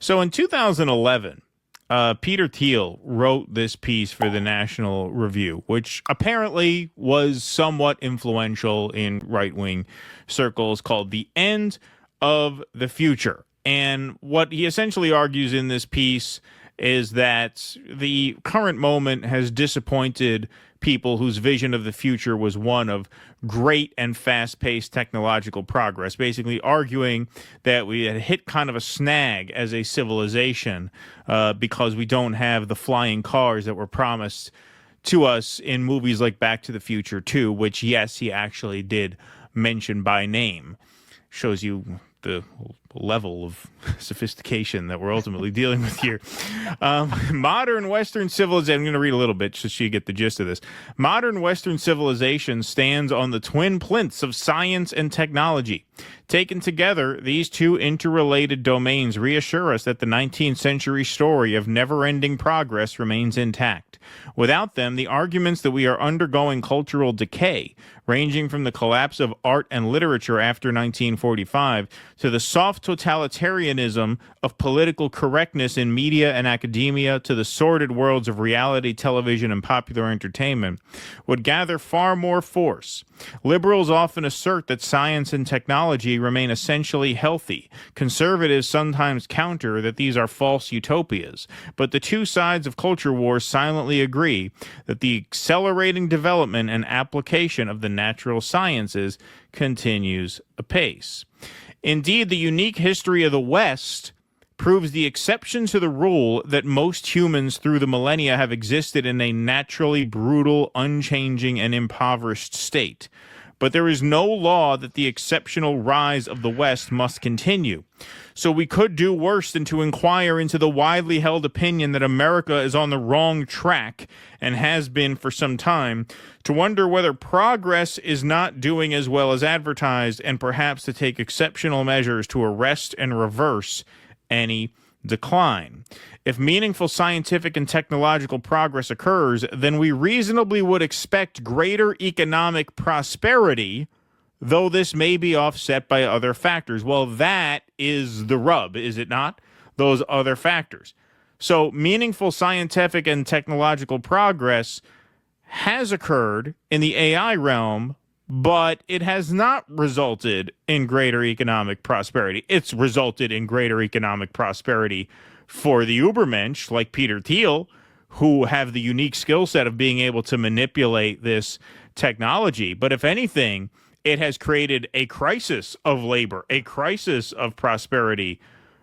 So in 2011, Peter Thiel wrote this piece for the National Review, which apparently was somewhat influential in right-wing circles, called "The End of the Future." And what he essentially argues in this piece is that the current moment has disappointed people whose vision of the future was one of great and fast-paced technological progress, basically arguing that we had hit kind of a snag as a civilization because we don't have the flying cars that were promised to us in movies like Back to the Future 2, which, yes, he actually did mention by name. Shows you the level of sophistication that we're ultimately dealing with here. Modern Western civilization, I'm going to read a little bit just so you get the gist of this. Modern Western civilization stands on the twin plinths of science and technology. Taken together, these two interrelated domains reassure us that the 19th century story of never-ending progress remains intact. Without them, the arguments that we are undergoing cultural decay, ranging from the collapse of art and literature after 1945 to the soft totalitarianism of political correctness in media and academia to the sordid worlds of reality television and popular entertainment, would gather far more force. Liberals often assert that science and technology remain essentially healthy. Conservatives sometimes counter that these are false utopias. But the two sides of culture wars silently agree that the accelerating development and application of the natural sciences continues apace. Indeed, the unique history of the West proves the exception to the rule that most humans through the millennia have existed in a naturally brutal, unchanging, and impoverished state. But there is no law that the exceptional rise of the West must continue. So we could do worse than to inquire into the widely held opinion that America is on the wrong track and has been for some time, to wonder whether progress is not doing as well as advertised, and perhaps to take exceptional measures to arrest and reverse any decline. If meaningful scientific and technological progress occurs, then we reasonably would expect greater economic prosperity, though this may be offset by other factors. Well, that is the rub, is it not? Those other factors. So meaningful scientific and technological progress has occurred in the AI realm, but it has not resulted in greater economic prosperity. It's resulted in greater economic prosperity for the Ubermensch, like Peter Thiel, who have the unique skill set of being able to manipulate this technology. But if anything, it has created a crisis of labor, a crisis of prosperity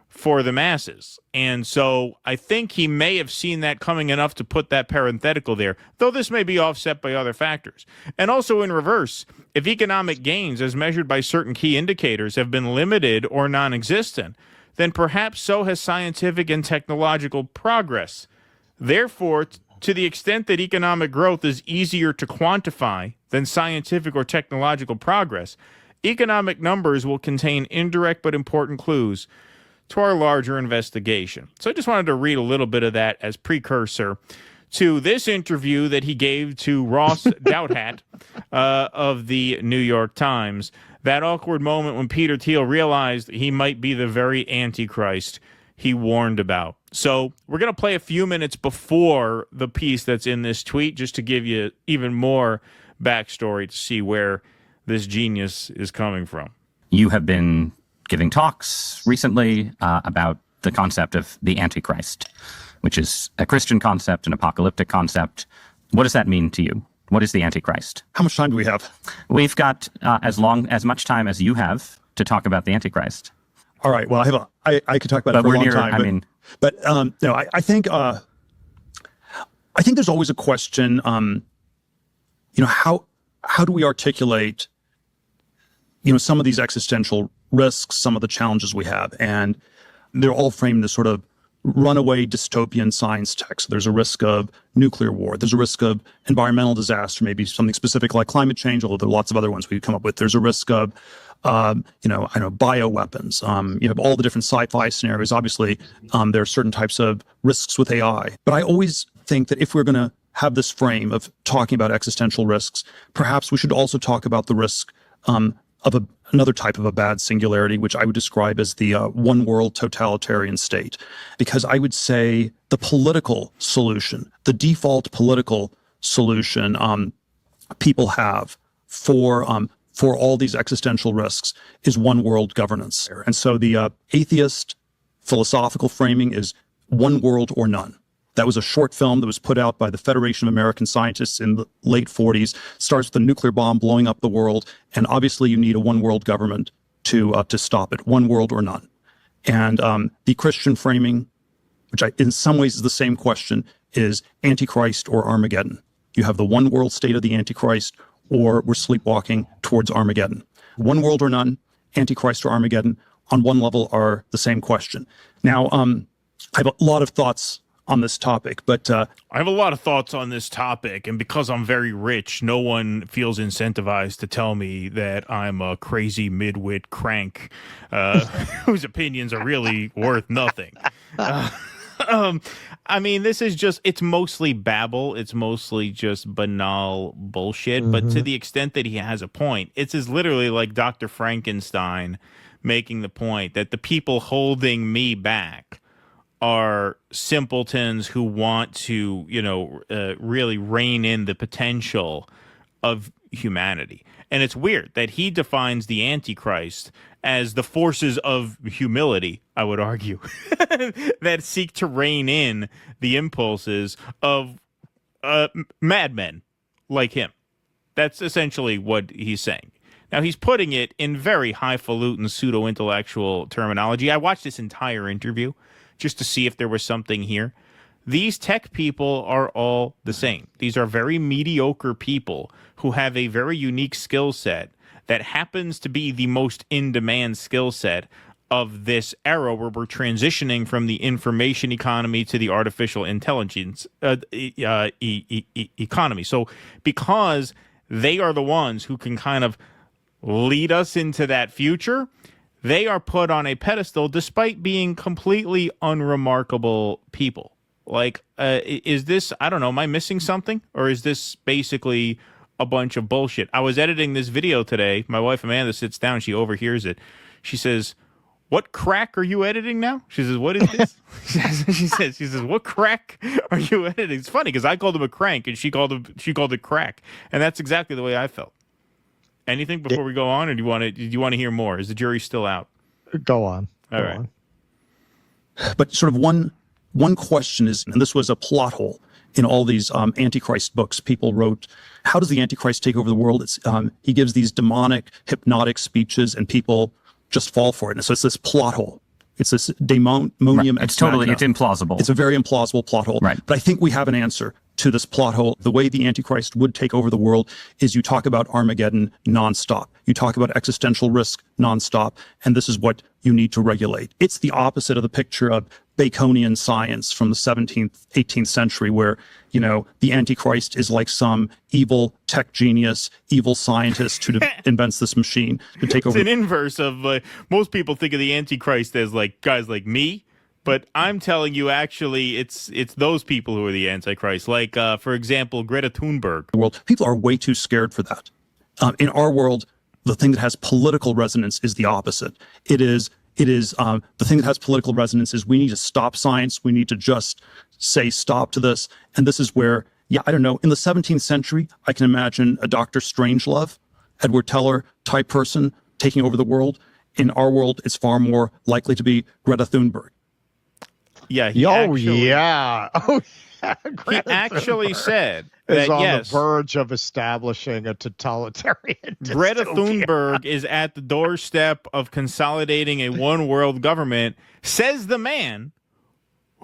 for the masses. And so I think he may have seen that coming enough to put that parenthetical there, though this may be offset by other factors. And also in reverse, if economic gains as measured by certain key indicators have been limited or non-existent, then perhaps so has scientific and technological progress. Therefore, to the extent that economic growth is easier to quantify than scientific or technological progress, economic numbers will contain indirect but important clues to our larger investigation. So I just wanted to read a little bit of that as precursor to this interview that he gave to Ross Douhat of the New York Times. That awkward moment when Peter Thiel realized he might be the very Antichrist he warned about. So we're going to play a few minutes before the piece that's in this tweet just to give you even more backstory to see where this genius is coming from. You have been giving talks recently about the concept of the Antichrist, which is a Christian concept, an apocalyptic concept. What does that mean to you? What is the Antichrist? How much time do we have? We've got as much time as you have to talk about the Antichrist. All right. Well, I could talk about it for a long time. I think there's always a question. How do we articulate, some of these existential risks, some of the challenges we have, and they're all framed as sort of runaway dystopian science text. There's a risk of nuclear war. There's a risk of environmental disaster, maybe something specific like climate change, although there are lots of other ones we could come up with. There's a risk of, bioweapons. You have all the different sci-fi scenarios. Obviously, there are certain types of risks with AI. But I always think that if we're going to have this frame of talking about existential risks, perhaps we should also talk about the risk of another type of a bad singularity, which I would describe as the one world totalitarian state. Because I would say the political solution, the default political solution people have for all these existential risks is one world governance. And so the atheist philosophical framing is one world or none. That was a short film that was put out by the Federation of American Scientists in the late 40s. Starts with a nuclear bomb blowing up the world, and obviously you need a one world government to stop it, one world or none. And the Christian framing, which in some ways is the same question, is Antichrist or Armageddon. You have the one world state of the Antichrist, or we're sleepwalking towards Armageddon. One world or none, Antichrist or Armageddon, on one level are the same question. Now, I have a lot of thoughts on this topic, but I have a lot of thoughts on this topic, and because I'm very rich, no one feels incentivized to tell me that I'm a crazy midwit crank whose opinions are really worth nothing. I mean, this is just, it's mostly babble. It's mostly just banal bullshit. But to the extent that he has a point, it's as literally like Dr. Frankenstein making the point that the people holding me back are simpletons who want to, really rein in the potential of humanity. And it's weird that he defines the Antichrist as the forces of humility, I would argue, that seek to rein in the impulses of madmen like him. That's essentially what he's saying. Now, he's putting it in very highfalutin pseudo-intellectual terminology. I watched this entire interview just to see if there was something here. These tech people are all the same. These are very mediocre people who have a very unique skill set that happens to be the most in-demand skill set of this era where we're transitioning from the information economy to the artificial intelligence economy. So because they are the ones who can kind of lead us into that future, they are put on a pedestal despite being completely unremarkable people. Like, is this, I don't know, am I missing something? Or is this basically a bunch of bullshit? I was editing this video today. My wife Amanda sits down. She overhears it. She says, "What crack are you editing now?" She says, "What is this?" she says, "What crack are you editing?" It's funny because I called him a crank and she called it crack. And that's exactly the way I felt. Anything before we go on, or do you want to hear more? Is the jury still out? Go on. All right. But sort of one question is, and this was a plot hole in all these Antichrist books people wrote, how does the Antichrist take over the world? It's he gives these demonic, hypnotic speeches, and people just fall for it. And so it's this plot hole. It's this daemonium. Right. It's implausible. It's a very implausible plot hole. Right. But I think we have an answer to this plot hole. The way the Antichrist would take over the world is you talk about Armageddon nonstop. You talk about existential risk nonstop. And this is what you need to regulate. It's the opposite of the picture of Baconian science from the 17th, 18th century, where, the Antichrist is like some evil tech genius, evil scientist who invents this machine to take over. It's an inverse of most people think of the Antichrist as like guys like me. But I'm telling you, actually, it's those people who are the Antichrist. Like, for example, Greta Thunberg. World. People are way too scared for that. In our world, the thing that has political resonance is the opposite. It is the thing that has political resonance is we need to stop science. We need to just say stop to this. And this is where, I don't know, in the 17th century, I can imagine a Dr. Strangelove, Edward Teller type person taking over the world. In our world, it's far more likely to be Greta Thunberg. Yeah. He actually said is that, on yes, the verge of establishing a totalitarian Greta dystopia. Thunberg is at the doorstep of consolidating a one world government, says the man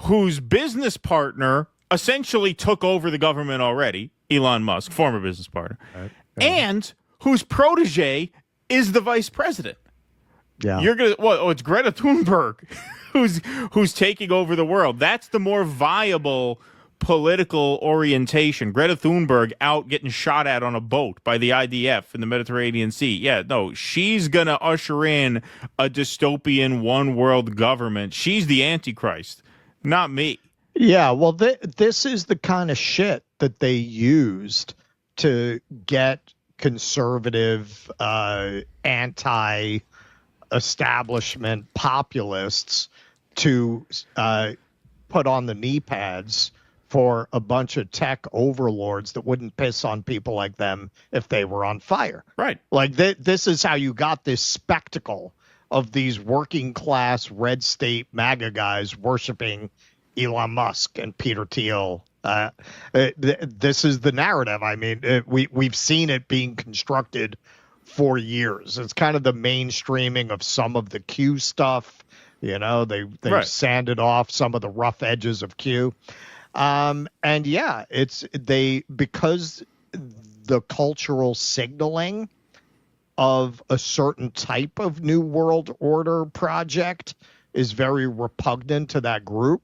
whose business partner essentially took over the government already, Elon Musk, former business partner, and whose protege is the vice president. Yeah. You're gonna it's Greta Thunberg who's taking over the world. That's the more viable political orientation. Greta Thunberg out getting shot at on a boat by the IDF in the Mediterranean Sea. Yeah, no, she's gonna usher in a dystopian one world government. She's the Antichrist, not me. Yeah, well, this is the kind of shit that they used to get conservative, anti-establishment populists to put on the knee pads for a bunch of tech overlords that wouldn't piss on people like them if they were on fire. Right. Like this is how you got this spectacle of these working class red state MAGA guys worshiping Elon Musk and Peter Thiel. This is the narrative. I mean, we've seen it being constructed for years. It's kind of the mainstreaming of some of the Q stuff. You know, they Right. sanded off some of the rough edges of Q. And yeah, because the cultural signaling of a certain type of New World Order project is very repugnant to that group.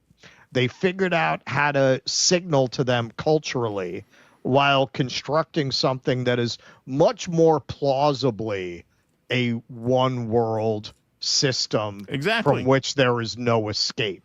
They figured out how to signal to them culturally while constructing something that is much more plausibly a one world system Exactly. from which there is no escape.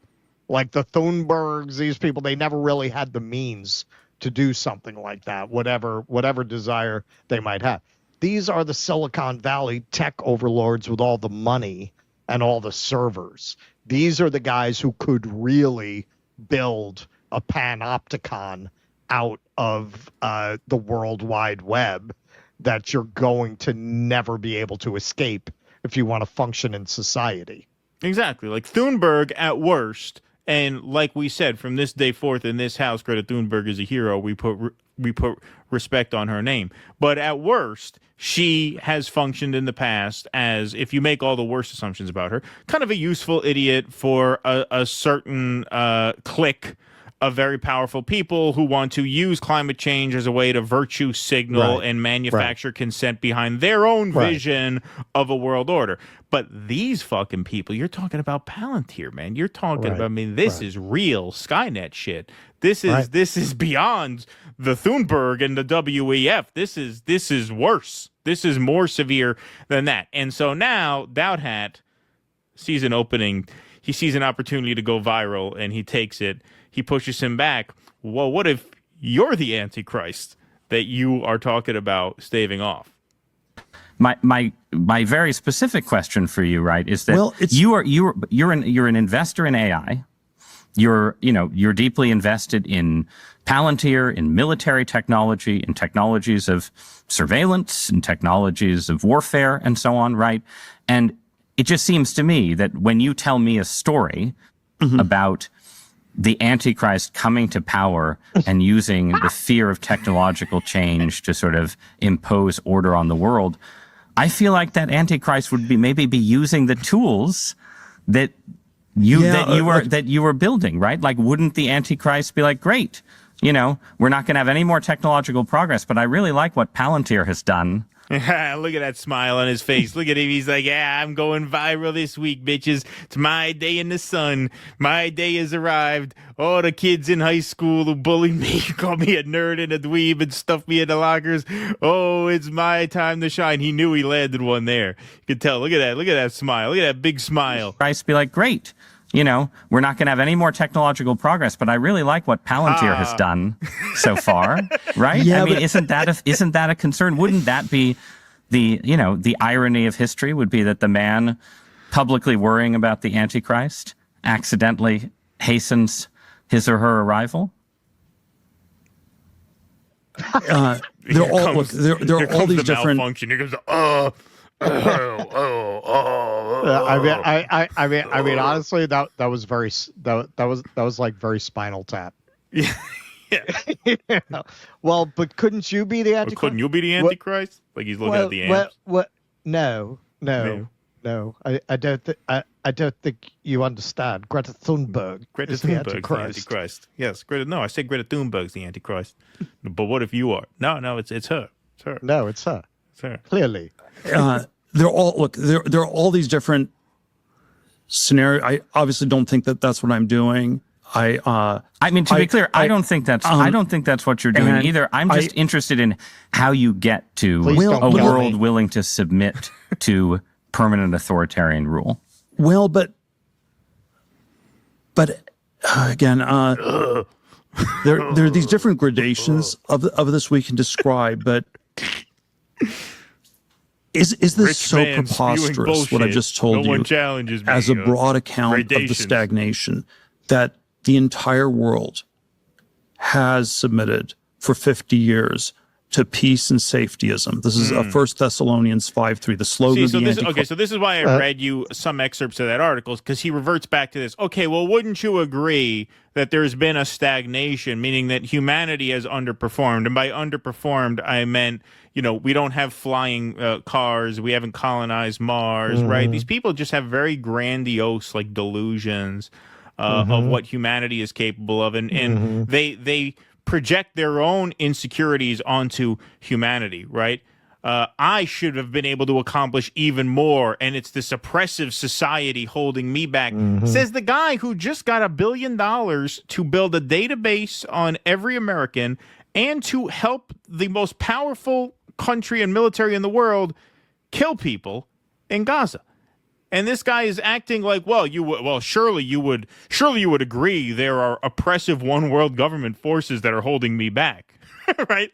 Like the Thunbergs, these people, they never really had the means to do something like that, whatever desire they might have. These are the Silicon Valley tech overlords with all the money and all the servers. These are the guys who could really build a panopticon out of the World Wide Web that you're going to never be able to escape if you want to function in society. Exactly. Like Thunberg at worst, and like we said, from this day forth in this house, Greta Thunberg is a hero. We put respect on her name. But at worst, she has functioned in the past as, if you make all the worst assumptions about her, kind of a useful idiot for a certain clique of very powerful people who want to use climate change as a way to virtue signal Right. and manufacture consent behind their own vision of a world order. But these fucking people, you're talking about Palantir, man. You're talking about, I mean, this is real Skynet shit. This is beyond the Thunberg and the WEF. This is worse. This is more severe than that. And so now Douhat sees an opening. He sees an opportunity to go viral, and he takes it. He pushes him back. Well, what if you're the Antichrist that you are talking about staving off? My very specific question for you, right, is that you're an investor in AI. You're deeply invested in Palantir, in military technology, in technologies of surveillance, in technologies of warfare, and so on, right? And it just seems to me that when you tell me a story about the Antichrist coming to power and using the fear of technological change to sort of impose order on the world, I feel like that Antichrist would maybe be using the tools that you were building, right? Like, wouldn't the Antichrist be like, great, we're not going to have any more technological progress, but I really like what Palantir has done. Look at that smile on his face. Look at him. He's like, yeah, I'm going viral this week, bitches. It's my day in the sun. My day has arrived. All the kids in high school who bullied me, called me a nerd and a dweeb and stuffed me in the lockers. Oh, it's my time to shine. He knew he landed one there. You could tell. Look at that. Look at that smile. Look at that big smile. Christ be like, great. We're not going to have any more technological progress, but I really like what Palantir has done so far, right? Yeah, I mean, isn't that a concern? Wouldn't that be the irony of history would be that the man publicly worrying about the Antichrist accidentally hastens his or her arrival? There are all these different malfunction. Here comes I mean, honestly, that was like very Spinal Tap. Yeah. Well, but couldn't you be the Antichrist? Couldn't you be the Antichrist? Like he's looking at the amps. No. I don't think you understand. Greta Thunberg is the Antichrist. Yes, Greta. No, I said Greta Thunberg's the Antichrist. But what if you are? No, it's her. It's her. No, it's her. It's her. Clearly. there are all these different scenarios. I obviously don't think that that's what I'm doing. I mean, to be clear, I don't think that's what you're doing either. I'm just interested in how you get to a world willing to submit to permanent authoritarian rule. Well, but again, there are these different gradations of this we can describe, but Is this Rich so man spewing preposterous, what I bullshit. just told No one you, challenges me, as a broad account of the gradations. stagnation that the entire world has submitted for 50 years to peace and safetyism? This is 1 Thessalonians 5:3, the slogan of the Antichrist. So this is why I read you some excerpts of that article, because he reverts back to this. Okay, well, wouldn't you agree that there's been a stagnation, meaning that humanity has underperformed? And by underperformed, I meant, we don't have flying cars, we haven't colonized Mars, right? These people just have very grandiose delusions of what humanity is capable of, and they project their own insecurities onto humanity, right? I should have been able to accomplish even more, and it's this oppressive society holding me back. Says the guy who just got $1 billion to build a database on every American and to help the most powerful country and military in the world kill people in Gaza. And this guy is acting like, surely you would agree there are oppressive one world government forces that are holding me back, right?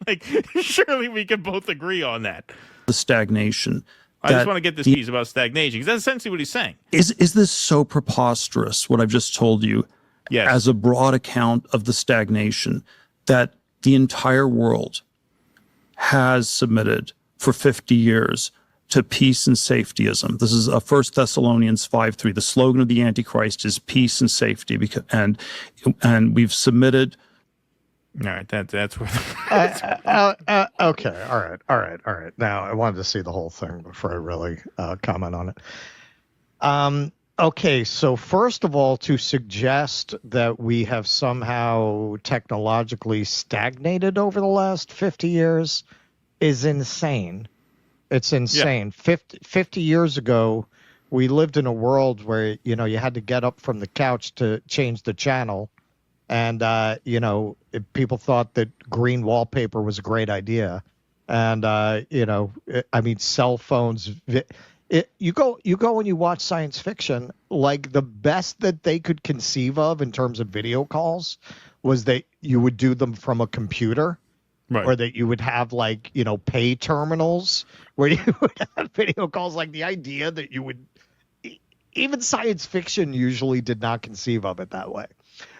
Surely we can both agree on that. The stagnation. I just want to get this piece about stagnation, because that's essentially what he's saying. Is this so preposterous, what I've just told you, Yes. as a broad account of the stagnation that the entire world has submitted for 50 years to peace and safetyism? This is 1 Thessalonians 5:3. The slogan of the Antichrist is peace and safety, and we've submitted. All right, that's where. Okay, all right. Now, I wanted to see the whole thing before I really comment on it. Okay, so first of all, to suggest that we have somehow technologically stagnated over the last 50 years is insane. It's insane. Yeah. 50 years ago, we lived in a world where, you had to get up from the couch to change the channel. And, people thought that green wallpaper was a great idea. And, cell phones, you go and you watch science fiction, the best that they could conceive of in terms of video calls was that you would do them from a computer. Right. Or that you would have pay terminals where you would have video calls. The idea that you would, even science fiction usually did not conceive of it that way.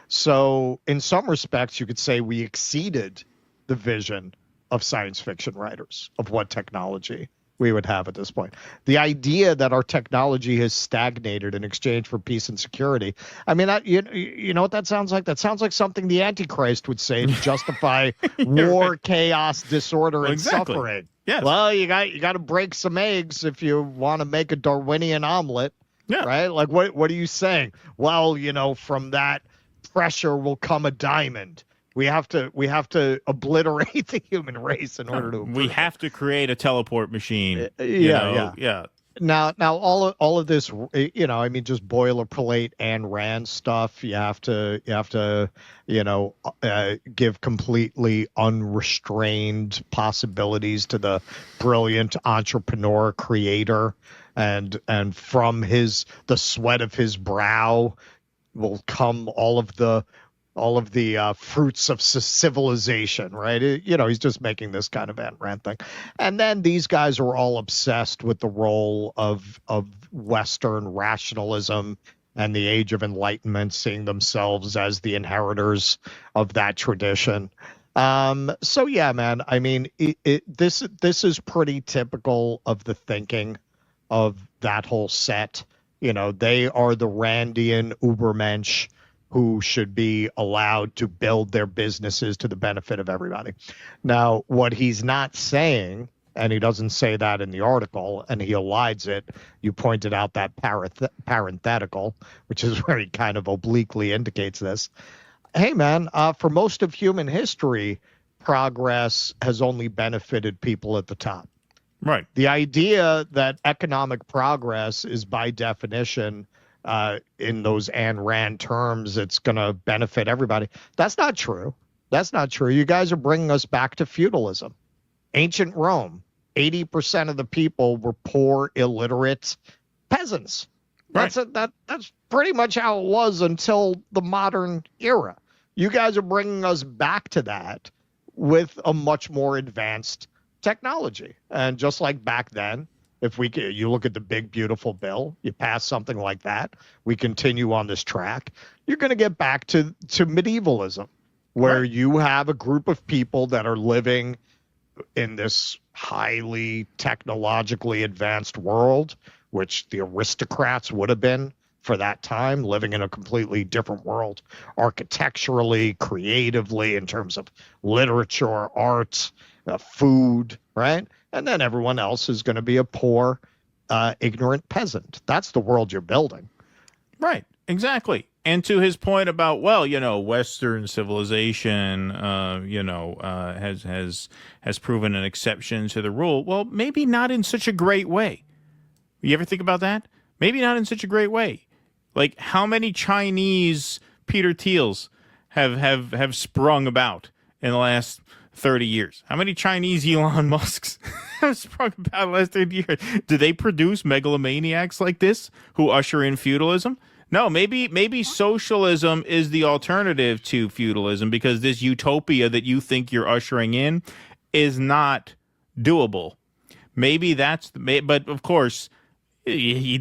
So in some respects, you could say we exceeded the vision of science fiction writers of what technology we would have at this point. The idea that our technology has stagnated in exchange for peace and security. I mean, you know what that sounds like? That sounds like something the Antichrist would say to justify war, right. Chaos, disorder, and suffering. Yes. Well, you got to break some eggs if you want to make a Darwinian omelet. Yeah. Right? What are you saying? Well, from that pressure will come a diamond. We have to obliterate the human race in order to. We have to create a teleport machine. Yeah. Now, all of this, just boilerplate and Rand stuff. You have to, give completely unrestrained possibilities to the brilliant entrepreneur creator, and from the sweat of his brow will come all of the fruits of civilization, right? He's just making this kind of Ayn Rand thing. And then these guys are all obsessed with the role of Western rationalism and the Age of Enlightenment, seeing themselves as the inheritors of that tradition. So yeah, man, I mean, this is pretty typical of the thinking of that whole set. They are the Randian Ubermensch who should be allowed to build their businesses to the benefit of everybody. Now, what he's not saying, and he doesn't say that in the article, and he elides it, you pointed out that parenthetical, which is where he kind of obliquely indicates this. Hey, man, for most of human history, progress has only benefited people at the top. Right. The idea that economic progress is by definition, in those Ayn Rand terms, it's going to benefit everybody. That's not true. You guys are bringing us back to feudalism. Ancient Rome, 80% of the people were poor, illiterate peasants. Right. That's pretty much how it was until the modern era. You guys are bringing us back to that with a much more advanced technology. And just like back then, If you look at the big, beautiful bill, you pass something like that, we continue on this track, you're going to get back to medievalism, where you have a group of people that are living in this highly technologically advanced world, which the aristocrats would have been for that time, living in a completely different world, architecturally, creatively, in terms of literature, art, food, right? And then everyone else is going to be a poor, ignorant peasant. That's the world you're building. Right, exactly. And to his point about, well, Western civilization, has proven an exception to the rule. Well, maybe not in such a great way. You ever think about that? Maybe not in such a great way. Like, how many Chinese Peter Thiels have sprung about in the last 30 years? How many Chinese Elon Musks have sprung about in the last 30 years? Do they produce megalomaniacs like this who usher in feudalism? No, maybe socialism is the alternative to feudalism, because this utopia that you think you're ushering in is not doable. Maybe but of course, he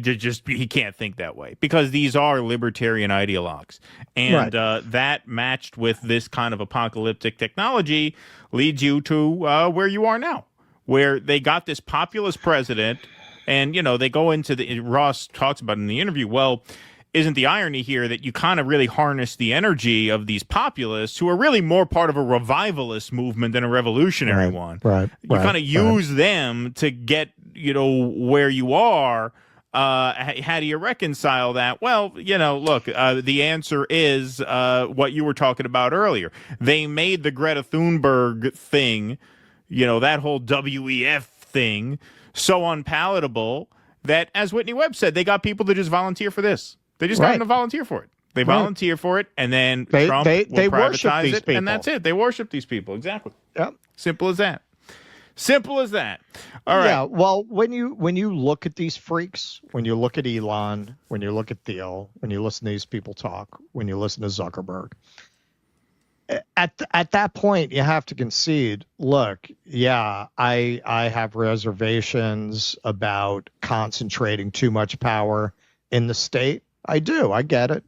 can't think that way, because these are libertarian ideologues, and that matched with this kind of apocalyptic technology leads you to where you are now, where they got this populist president, and they go into Ross talks about in the interview. Well, isn't the irony here that you kind of really harness the energy of these populists, who are really more part of a revivalist movement than a revolutionary one? Right. You kind of use them to get, where you are. How do you reconcile that? Well, look, the answer is what you were talking about earlier. They made the Greta Thunberg thing, that whole WEF thing, so unpalatable that, as Whitney Webb said, they got people to just volunteer for this. They just got them to volunteer for it. They volunteer for it, and then Trump will privatize it, and that's it. They worship these people. Exactly. Yep. Simple as that. Simple as that. All right. Yeah. Well, when you look at these freaks, when you look at Elon, when you look at Thiel, when you listen to these people talk, when you listen to Zuckerberg, at that point, you have to concede, look, yeah, I have reservations about concentrating too much power in the state. I do. I get it.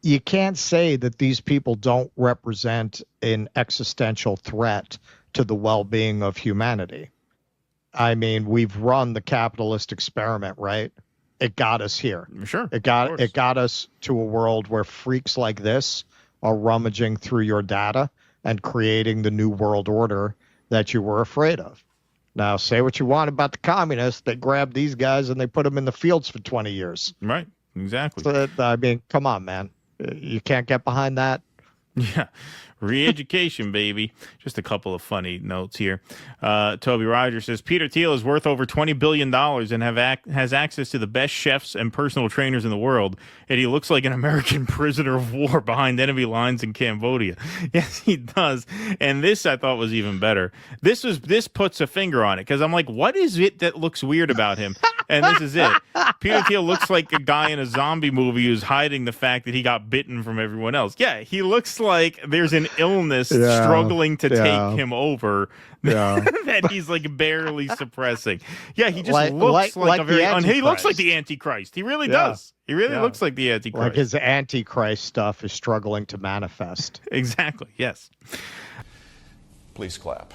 You can't say that these people don't represent an existential threat to the well-being of humanity. I mean, we've run the capitalist experiment, right? It got us here. Sure. It got us to a world where freaks like this are rummaging through your data and creating the new world order that you were afraid of. Now, say what you want about the communists. They grabbed these guys and they put them in the fields for 20 years. Right. Exactly. So, I mean, come on, man. You can't get behind that. Yeah. Re-education, baby. Just a couple of funny notes here. Toby Rogers says, Peter Thiel is worth over $20 billion and has access to the best chefs and personal trainers in the world, and he looks like an American prisoner of war behind enemy lines in Cambodia. Yes, he does. And this I thought was even better. This puts a finger on it, because I'm like, what is it that looks weird about him? And this is it. Peter Thiel looks like a guy in a zombie movie who's hiding the fact that he got bitten from everyone else. Yeah, he looks like there's an illness struggling to take him over that he's like barely suppressing. Yeah, he just looks like a very he looks like the Antichrist. He really does. He really looks like the Antichrist. Like his Antichrist stuff is struggling to manifest. Exactly. Yes. Please clap.